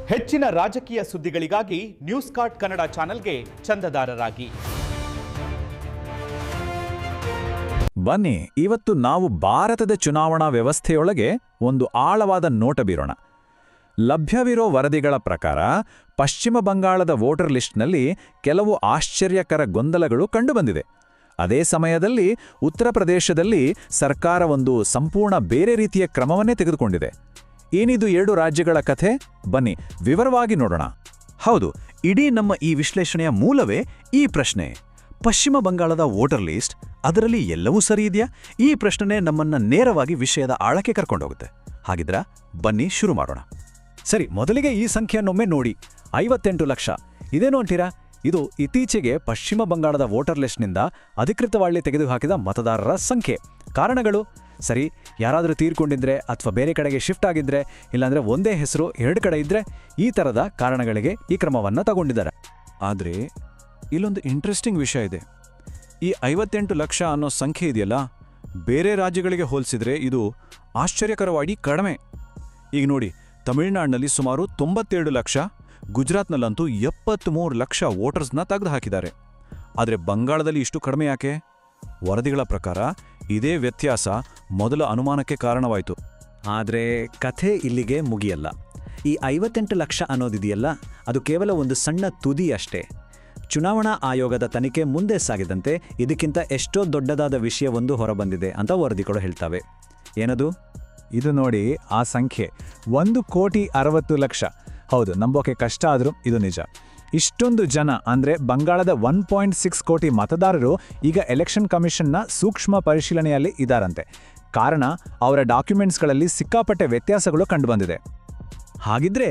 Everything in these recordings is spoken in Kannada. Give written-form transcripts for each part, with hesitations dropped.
ಹೆಚ್ಚಿನ ರಾಜಕೀಯ ಸುದ್ದಿಗಳಿಗಾಗಿ ನ್ಯೂಸ್ ಕಾರ್ಡ್ ಕನ್ನಡ ಚಾನೆಲ್ಗೆ ಚಂದಾದಾರರಾಗಿ. ಬನ್ನಿ, ಇವತ್ತು ನಾವು ಭಾರತದ ಚುನಾವಣಾ ವ್ಯವಸ್ಥೆಯೊಳಗೆ ಒಂದು ಆಳವಾದ ನೋಟ ಬೀರೋಣ. ಲಭ್ಯವಿರೋ ವರದಿಗಳ ಪ್ರಕಾರ ಪಶ್ಚಿಮ ಬಂಗಾಳದ ವೋಟರ್ ಲಿಸ್ಟ್ನಲ್ಲಿ ಕೆಲವು ಆಶ್ಚರ್ಯಕರ ಗೊಂದಲಗಳು ಕಂಡುಬಂದಿದೆ. ಅದೇ ಸಮಯದಲ್ಲಿ ಉತ್ತರ ಪ್ರದೇಶದಲ್ಲಿ ಸರ್ಕಾರ ಒಂದು ಸಂಪೂರ್ಣ ಬೇರೆ ರೀತಿಯ ಕ್ರಮವನ್ನೇ ತೆಗೆದುಕೊಂಡಿದೆ. ಏನಿದು ಎರಡು ರಾಜ್ಯಗಳ ಕಥೆ? ಬನ್ನಿ ವಿವರವಾಗಿ ನೋಡೋಣ. ಹೌದು, ಇಡೀ ನಮ್ಮ ಈ ವಿಶ್ಲೇಷಣೆಯ ಮೂಲವೇ ಈ ಪ್ರಶ್ನೆ. ಪಶ್ಚಿಮ ಬಂಗಾಳದ ವೋಟರ್ ಲಿಸ್ಟ್, ಅದರಲ್ಲಿ ಎಲ್ಲವೂ ಸರಿ ಇದೆಯಾ? ಈ ಪ್ರಶ್ನೆ ನಮ್ಮನ್ನ ನೇರವಾಗಿ ವಿಷಯದ ಆಳಕ್ಕೆ ಕರ್ಕೊಂಡೋಗುತ್ತೆ. ಹಾಗಿದ್ರ ಬನ್ನಿ ಶುರು ಮಾಡೋಣ. ಸರಿ, ಮೊದಲಿಗೆ ಈ ಸಂಖ್ಯೆಯನ್ನೊಮ್ಮೆ ನೋಡಿ. 58 ಲಕ್ಷ. ಇದೇನು ಅಂತೀರಾ? ಇದು ಇತ್ತೀಚೆಗೆ ಪಶ್ಚಿಮ ಬಂಗಾಳದ ವೋಟರ್ ಲಿಸ್ಟ್ನಿಂದ ಅಧಿಕೃತವಾಗಿ ತೆಗೆದುಹಾಕಿದ ಮತದಾರರ ಸಂಖ್ಯೆ. ಕಾರಣಗಳು? ಸರಿ, ಯಾರಾದರೂ ತೀರ್ಕೊಂಡಿದ್ರೆ ಅಥವಾ ಬೇರೆ ಕಡೆಗೆ ಶಿಫ್ಟ್ ಆಗಿದ್ರೆ, ಇಲ್ಲಾಂದ್ರೆ ಒಂದೇ ಹೆಸರು 2 ಕಡೆ ಇದ್ರೆ, ಈ ಥರದ ಕಾರಣಗಳಿಗೆ ಈ ಕ್ರಮವನ್ನು ತಗೊಂಡಿದ್ದಾರೆ. ಆದರೆ ಇಲ್ಲೊಂದು ಇಂಟ್ರೆಸ್ಟಿಂಗ್ ವಿಷಯ ಇದೆ. ಈ 58 ಲಕ್ಷ ಅನ್ನೋ ಸಂಖ್ಯೆ ಇದೆಯಲ್ಲ, ಬೇರೆ ರಾಜ್ಯಗಳಿಗೆ ಹೋಲಿಸಿದ್ರೆ ಇದು ಆಶ್ಚರ್ಯಕರವಾಗಿ ಕಡಿಮೆ. ಈಗ ನೋಡಿ, ತಮಿಳುನಾಡಿನಲ್ಲಿ ಸುಮಾರು 97 ಲಕ್ಷ, ಗುಜರಾತ್ನಲ್ಲಂತೂ 73 ಲಕ್ಷ ವೋಟರ್ಸ್ನ ತೆಗೆದುಹಾಕಿದ್ದಾರೆ. ಆದರೆ ಬಂಗಾಳದಲ್ಲಿ ಇಷ್ಟು ಕಡಿಮೆ ಯಾಕೆ? ವರದಿಗಳ ಪ್ರಕಾರ ಇದೇ ವ್ಯತ್ಯಾಸ ಮೊದಲ ಅನುಮಾನಕ್ಕೆ ಕಾರಣವಾಯಿತು. ಆದರೆ ಕಥೆ ಇಲ್ಲಿಗೆ ಮುಗಿಯಲ್ಲ. ಈ 58 ಲಕ್ಷ ಅನ್ನೋದಿದೆಯಲ್ಲ, ಅದು ಕೇವಲ ಒಂದು ಸಣ್ಣ ತುದಿ ಅಷ್ಟೇ. ಚುನಾವಣಾ ಆಯೋಗದ ತನಿಖೆ ಮುಂದೆ ಸಾಗಿದಂತೆ ಇದಕ್ಕಿಂತ ಎಷ್ಟೋ ದೊಡ್ಡದಾದ ವಿಷಯವೊಂದು ಹೊರಬಂದಿದೆ ಅಂತ ವರದಿಗಳು ಹೇಳ್ತವೆ. ಏನದು? ಇದು ನೋಡಿ, ಆ ಸಂಖ್ಯೆ 1,60,00,000. ಹೌದು, ನಂಬೋಕೆ ಕಷ್ಟ ಆದರೂ ಇದು ನಿಜ. ಇಷ್ಟೊಂದು ಜನ ಅಂದರೆ ಬಂಗಾಳದ 1.6 ಕೋಟಿ ಮತದಾರರು ಈಗ ಎಲೆಕ್ಷನ್ ಕಮಿಷನ್ನ ಸೂಕ್ಷ್ಮ ಪರಿಶೀಲನೆಯಲ್ಲಿ ಇದ್ದಾರಂತೆ. ಕಾರಣ, ಅವರ ಡಾಕ್ಯುಮೆಂಟ್ಸ್ಗಳಲ್ಲಿ ಸಿಕ್ಕಾಪಟ್ಟೆ ವ್ಯತ್ಯಾಸಗಳು ಕಂಡುಬಂದಿದೆ. ಹಾಗಿದ್ರೆ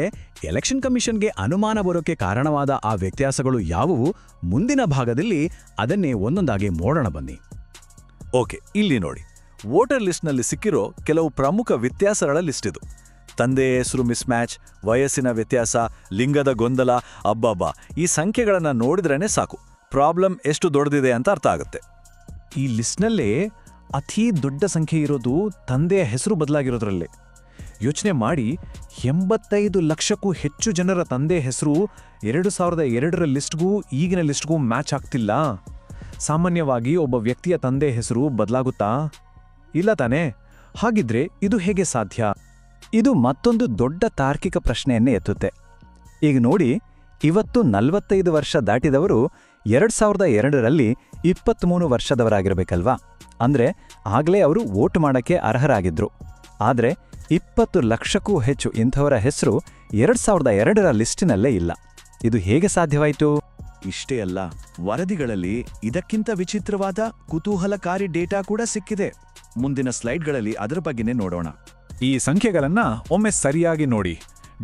ಎಲೆಕ್ಷನ್ ಕಮಿಷನ್ಗೆ ಅನುಮಾನ ಬರೋಕೆ ಕಾರಣವಾದ ಆ ವ್ಯತ್ಯಾಸಗಳು ಯಾವುವು? ಮುಂದಿನ ಭಾಗದಲ್ಲಿ ಅದನ್ನೇ ಒಂದೊಂದಾಗಿ ನೋಡೋಣ ಬನ್ನಿ. ಓಕೆ, ಇಲ್ಲಿ ನೋಡಿ, ವೋಟರ್ ಲಿಸ್ಟ್ನಲ್ಲಿ ಸಿಕ್ಕಿರೋ ಕೆಲವು ಪ್ರಮುಖ ವ್ಯತ್ಯಾಸಗಳ ಲಿಸ್ಟ್ ಇದು. ತಂದೆ ಹೆಸರು ಮಿಸ್ಮ್ಯಾಚ್, ವಯಸ್ಸಿನ ವ್ಯತ್ಯಾಸ, ಲಿಂಗದ ಗೊಂದಲ. ಅಬ್ಬಬ್ಬಾ, ಈ ಸಂಖ್ಯೆಗಳನ್ನು ನೋಡಿದ್ರೇ ಸಾಕು ಪ್ರಾಬ್ಲಮ್ ಎಷ್ಟು ದೊಡ್ಡದಿದೆ ಅಂತ ಅರ್ಥ ಆಗುತ್ತೆ. ಈ ಲಿಸ್ಟ್ನಲ್ಲೇ ಅತೀ ದೊಡ್ಡ ಸಂಖ್ಯೆ ಇರೋದು ತಂದೆಯ ಹೆಸರು ಬದಲಾಗಿರೋದ್ರಲ್ಲೇ. ಯೋಚನೆ ಮಾಡಿ, 85 ಲಕ್ಷಕ್ಕೂ ಹೆಚ್ಚು ಜನರ ತಂದೆ ಹೆಸರು 2002ರ ಲಿಸ್ಟ್ಗೂ ಈಗಿನ ಲಿಸ್ಟ್ಗೂ ಮ್ಯಾಚ್ ಆಗ್ತಿಲ್ಲ. ಸಾಮಾನ್ಯವಾಗಿ ಒಬ್ಬ ವ್ಯಕ್ತಿಯ ತಂದೆ ಹೆಸರು ಬದಲಾಗುತ್ತಾ? ಇಲ್ಲ ತಾನೇ? ಹಾಗಿದ್ರೆ ಇದು ಹೇಗೆ ಸಾಧ್ಯ? ಇದು ಮತ್ತೊಂದು ದೊಡ್ಡ ತಾರ್ಕಿಕ ಪ್ರಶ್ನೆಯನ್ನೇ ಎತ್ತುತ್ತೆ. ಈಗ ನೋಡಿ, ಇವತ್ತು 45 ವರ್ಷ ದಾಟಿದವರು 2002ರಲ್ಲಿ 23 ವರ್ಷದವರಾಗಿರಬೇಕಲ್ವಾ? ಅಂದ್ರೆ ಆಗಲೇ ಅವರು ವೋಟ್ ಮಾಡೋಕ್ಕೆ ಅರ್ಹರಾಗಿದ್ರು. ಆದರೆ 20 ಲಕ್ಷಕ್ಕೂ ಹೆಚ್ಚು ಇಂಥವರ ಹೆಸರು 2002ರ ಲಿಸ್ಟಿನಲ್ಲೇ ಇಲ್ಲ. ಇದು ಹೇಗೆ ಸಾಧ್ಯವಾಯಿತು? ಇಷ್ಟೇ ಅಲ್ಲ, ವರದಿಗಳಲ್ಲಿ ಇದಕ್ಕಿಂತ ವಿಚಿತ್ರವಾದ ಕುತೂಹಲಕಾರಿ ಡೇಟಾ ಕೂಡ ಸಿಕ್ಕಿದೆ. ಮುಂದಿನ ಸ್ಲೈಡ್ಗಳಲ್ಲಿ ಅದರ ಬಗ್ಗೆನೇ ನೋಡೋಣ. ಈ ಸಂಖ್ಯೆಗಳನ್ನ ಒಮ್ಮೆ ಸರಿಯಾಗಿ ನೋಡಿ.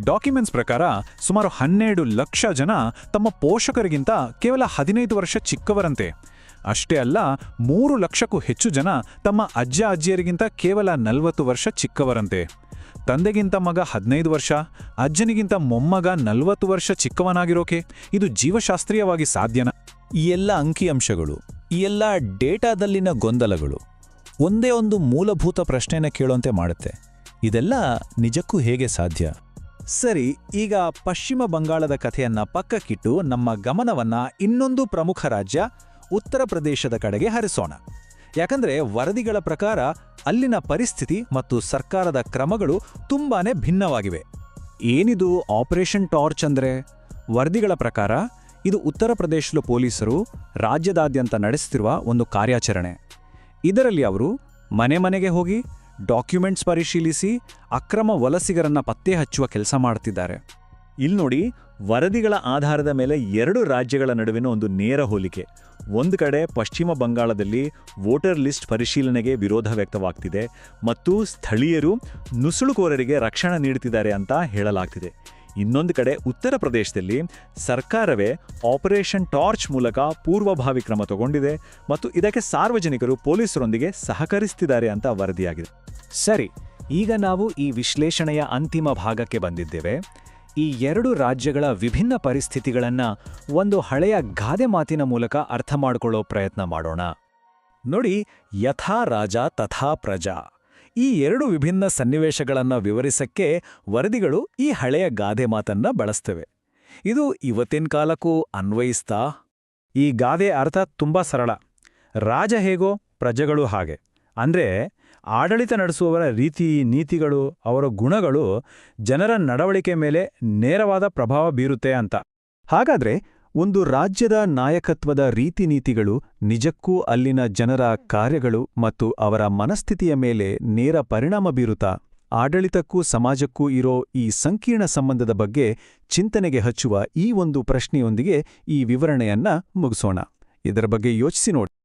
ಡಾಕ್ಯುಮೆಂಟ್ಸ್ ಪ್ರಕಾರ ಸುಮಾರು 12 ಲಕ್ಷ ಜನ ತಮ್ಮ ಪೋಷಕರಿಗಿಂತ ಕೇವಲ 15 ವರ್ಷ ಚಿಕ್ಕವರಂತೆ. ಅಷ್ಟೇ ಅಲ್ಲ, 3 ಲಕ್ಷಕ್ಕೂ ಹೆಚ್ಚು ಜನ ತಮ್ಮ ಅಜ್ಜ ಅಜ್ಜಿಯರಿಗಿಂತ ಕೇವಲ 40 ವರ್ಷ ಚಿಕ್ಕವರಂತೆ. ತಂದೆಗಿಂತ ಮಗ 15 ವರ್ಷ, ಅಜ್ಜನಿಗಿಂತ ಮೊಮ್ಮಗ 40 ವರ್ಷ ಚಿಕ್ಕವನಾಗಿರೋಕೆ ಇದು ಜೀವಶಾಸ್ತ್ರೀಯವಾಗಿ ಸಾಧ್ಯನಾ? ಈ ಎಲ್ಲ ಅಂಕಿಅಂಶಗಳು, ಈ ಎಲ್ಲ ಡೇಟಾದಲ್ಲಿನ ಗೊಂದಲಗಳು ಒಂದೇ ಒಂದು ಮೂಲಭೂತ ಪ್ರಶ್ನೆನ ಕೇಳೋಂತೆ ಮಾಡುತ್ತೆ. ಇದೆಲ್ಲ ನಿಜಕ್ಕೂ ಹೇಗೆ ಸಾಧ್ಯ? ಸರಿ, ಈಗ ಪಶ್ಚಿಮ ಬಂಗಾಳದ ಕಥೆಯನ್ನ ಪಕ್ಕಕ್ಕಿಟ್ಟು ನಮ್ಮ ಗಮನವನ್ನ ಇನ್ನೊಂದು ಪ್ರಮುಖ ರಾಜ್ಯ ಉತ್ತರ ಪ್ರದೇಶದ ಕಡೆಗೆ ಹರಿಸೋಣ. ಯಾಕಂದ್ರೆ ವರದಿಗಳ ಪ್ರಕಾರ ಅಲ್ಲಿನ ಪರಿಸ್ಥಿತಿ ಮತ್ತು ಸರ್ಕಾರದ ಕ್ರಮಗಳು ತುಂಬಾನೇ ಭಿನ್ನವಾಗಿವೆ. ಏನಿದು ಆಪರೇಷನ್ ಟಾರ್ಚ್ ಅಂದ್ರೆ? ವರದಿಗಳ ಪ್ರಕಾರ ಇದು ಉತ್ತರ ಪ್ರದೇಶದ ಪೊಲೀಸರು ರಾಜ್ಯದಾದ್ಯಂತ ನಡೆಸುತ್ತಿರುವ ಒಂದು ಕಾರ್ಯಾಚರಣೆ. ಇದರಲ್ಲಿ ಅವರು ಮನೆ ಮನೆಗೆ ಹೋಗಿ ಡಾಕ್ಯುಮೆಂಟ್ಸ್ ಪರಿಶೀಲಿಸಿ ಅಕ್ರಮ ವಲಸಿಗರನ್ನ ಪತ್ತೆ ಹಚ್ಚುವ ಕೆಲಸ ಮಾಡುತ್ತಿದ್ದಾರೆ. ಇಲ್ಲಿ ನೋಡಿ, ವರದಿಗಳ ಆಧಾರದ ಮೇಲೆ 2 ರಾಜ್ಯಗಳ ನಡುವಿನ ಒಂದು ನೇರ ಹೋಲಿಕೆ. ಒಂದು ಕಡೆ ಪಶ್ಚಿಮ ಬಂಗಾಳದಲ್ಲಿ ವೋಟರ್ ಲಿಸ್ಟ್ ಪರಿಶೀಲನೆಗೆ ವಿರೋಧ ವ್ಯಕ್ತವಾಗ್ತಿದೆ ಮತ್ತು ಸ್ಥಳೀಯರು ನುಸುಳುಕೋರರಿಗೆ ರಕ್ಷಣೆ ನೀಡುತ್ತಿದ್ದಾರೆ ಅಂತ ಹೇಳಲಾಗ್ತಿದೆ. ಇನ್ನೊಂದು ಕಡೆ ಉತ್ತರ ಪ್ರದೇಶದಲ್ಲಿ ಸರ್ಕಾರವೇ ಆಪರೇಷನ್ ಟಾರ್ಚ್ ಮೂಲಕ ಪೂರ್ವಭಾವಿ ಕ್ರಮ ತಗೊಂಡಿದೆ ಮತ್ತು ಇದಕ್ಕೆ ಸಾರ್ವಜನಿಕರು ಪೊಲೀಸರೊಂದಿಗೆ ಸಹಕರಿಸುತ್ತಿದ್ದಾರೆ ಅಂತ ವರದಿಯಾಗಿದೆ. ಸರಿ, ಈಗ ನಾವು ಈ ವಿಶ್ಲೇಷಣೆಯ ಅಂತಿಮ ಭಾಗಕ್ಕೆ ಬಂದಿದ್ದೇವೆ. ಈ 2 ರಾಜ್ಯಗಳ ವಿಭಿನ್ನ ಪರಿಸ್ಥಿತಿಗಳನ್ನ ಒಂದು ಹಳೆಯ ಗಾದೆ ಮಾತಿನ ಮೂಲಕ ಅರ್ಥ ಮಾಡಿಕೊಳ್ಳೋ ಪ್ರಯತ್ನ ಮಾಡೋಣ. ನೋಡಿ, ಯಥಾ ರಾಜ ತಥಾ ಪ್ರಜಾ. ಈ ಎರಡು ವಿಭಿನ್ನ ಸನ್ನಿವೇಶಗಳನ್ನು ವಿವರಿಸಕ್ಕೆ ವರದಿಗಳು ಈ ಹಳೆಯ ಗಾದೆ ಮಾತನ್ನ ಬಳಸ್ತವೆ. ಇದು ಇವತ್ತಿನ ಕಾಲಕ್ಕೂ ಅನ್ವಯಿಸ್ತಾ? ಈ ಗಾದೆ ಅರ್ಥ ತುಂಬಾ ಸರಳ. ರಾಜ ಹೇಗೋ ಪ್ರಜೆಗಳು ಹಾಗೆ. ಅಂದ್ರೆ ಆಡಳಿತ ನಡೆಸುವವರ ರೀತಿ ನೀತಿಗಳು, ಅವರ ಗುಣಗಳು ಜನರ ನಡವಳಿಕೆ ಮೇಲೆ ನೇರವಾದ ಪ್ರಭಾವ ಬೀರುತ್ತೆ ಅಂತ. ಹಾಗಾದ್ರೆ ಒಂದು ರಾಜ್ಯದ ನಾಯಕತ್ವದ ರೀತಿನೀತಿಗಳು ನಿಜಕ್ಕೂ ಅಲ್ಲಿನ ಜನರ ಕಾರ್ಯಗಳು ಮತ್ತು ಅವರ ಮನಸ್ಥಿತಿಯ ಮೇಲೆ ನೇರ ಪರಿಣಾಮ ಬೀರುತ್ತಾ? ಆಡಳಿತಕ್ಕೂ ಸಮಾಜಕ್ಕೂ ಇರೋ ಈ ಸಂಕೀರ್ಣ ಸಂಬಂಧದ ಬಗ್ಗೆ ಚಿಂತನೆಗೆ ಹಚ್ಚುವ ಈ ಒಂದು ಪ್ರಶ್ನೆಯೊಂದಿಗೆ ಈ ವಿವರಣೆಯನ್ನ ಮುಗಿಸೋಣ. ಇದರ ಬಗ್ಗೆ ಯೋಚಿಸಿ ನೋಡಿ.